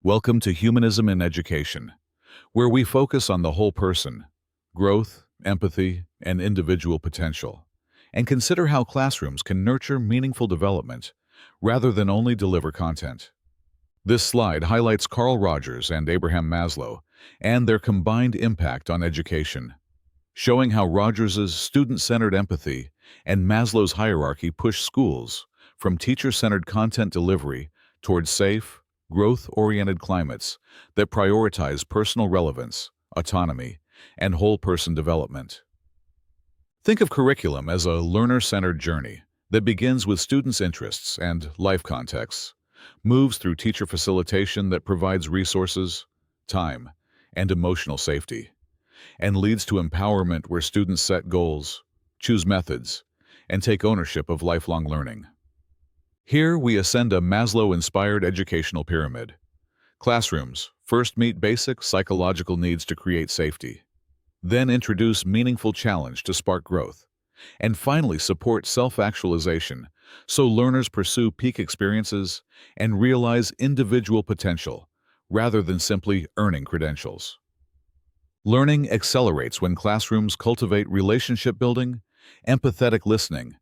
Welcome to Humanism in Education, where we focus on the whole person, growth, empathy, and individual potential, and consider how classrooms can nurture meaningful development rather than only deliver content. This slide highlights Carl Rogers and Abraham Maslow and their combined impact on education, showing how Rogers's student-centered empathy and Maslow's hierarchy push schools from teacher-centered content delivery towards safe, growth-oriented climates that prioritize personal relevance, autonomy, and whole-person development. Think of curriculum as a learner-centered journey that begins with students' interests and life contexts, moves through teacher facilitation that provides resources, time, and emotional safety, and leads to empowerment where students set goals, choose methods, and take ownership of lifelong learning. Here we ascend a Maslow-inspired educational pyramid. Classrooms first meet basic psychological needs to create safety, then introduce meaningful challenge to spark growth, and finally support self-actualization so learners pursue peak experiences and realize individual potential rather than simply earning credentials. Learning accelerates when classrooms cultivate relationship building, empathetic listening,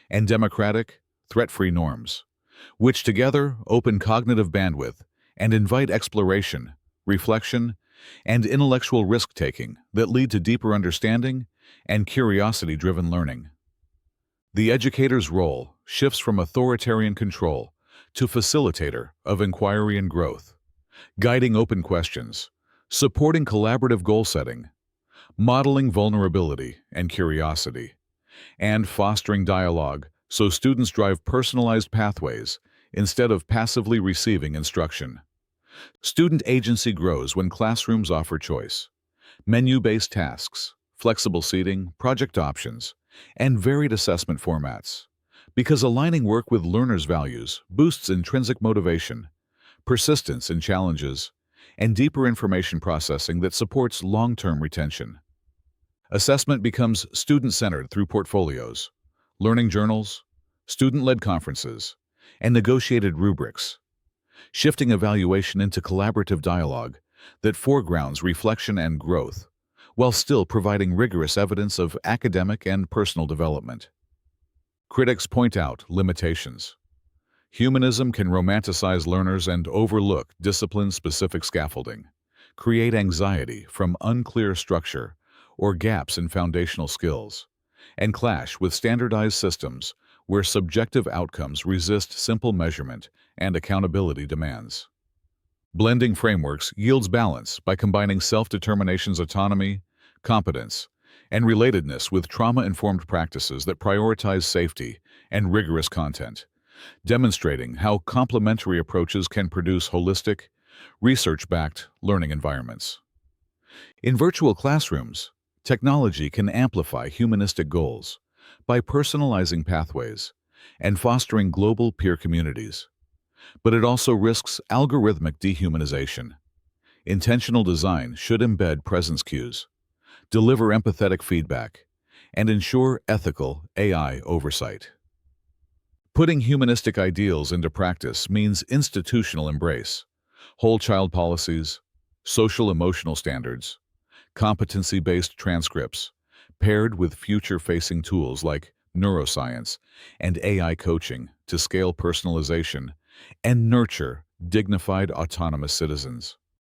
and democratic, threat-free norms, which together open cognitive bandwidth and invite exploration, reflection, and intellectual risk-taking that lead to deeper understanding and curiosity-driven learning. The educator's role shifts from authoritarian control to facilitator of inquiry and growth, guiding open questions, supporting collaborative goal setting, modeling vulnerability and curiosity, and fostering dialogue so students drive personalized pathways instead of passively receiving instruction. Student agency grows when classrooms offer choice, menu-based tasks, flexible seating, project options, and varied assessment formats, because aligning work with learners' values boosts intrinsic motivation, persistence in challenges, and deeper information processing that supports long-term retention. Assessment becomes student-centered through portfolios, learning journals, student-led conferences, and negotiated rubrics, shifting evaluation into collaborative dialogue that foregrounds reflection and growth, while still providing rigorous evidence of academic and personal development. Critics point out limitations. Humanism can romanticize learners and overlook discipline-specific scaffolding, create anxiety from unclear structure or gaps in foundational skills, and clash with standardized systems where subjective outcomes resist simple measurement and accountability demands. Blending frameworks yields balance by combining self-determination's autonomy, competence, and relatedness with trauma-informed practices that prioritize safety and rigorous content, demonstrating how complementary approaches can produce holistic, research-backed learning environments. In virtual classrooms, technology can amplify humanistic goals by personalizing pathways and fostering global peer communities. But it also risks algorithmic dehumanization. Intentional design should embed presence cues, deliver empathetic feedback, and ensure ethical AI oversight. Putting humanistic ideals into practice means institutional embrace, whole child policies, social-emotional standards, competency-based transcripts, paired with future-facing tools like neuroscience and AI coaching to scale personalization and nurture dignified autonomous citizens.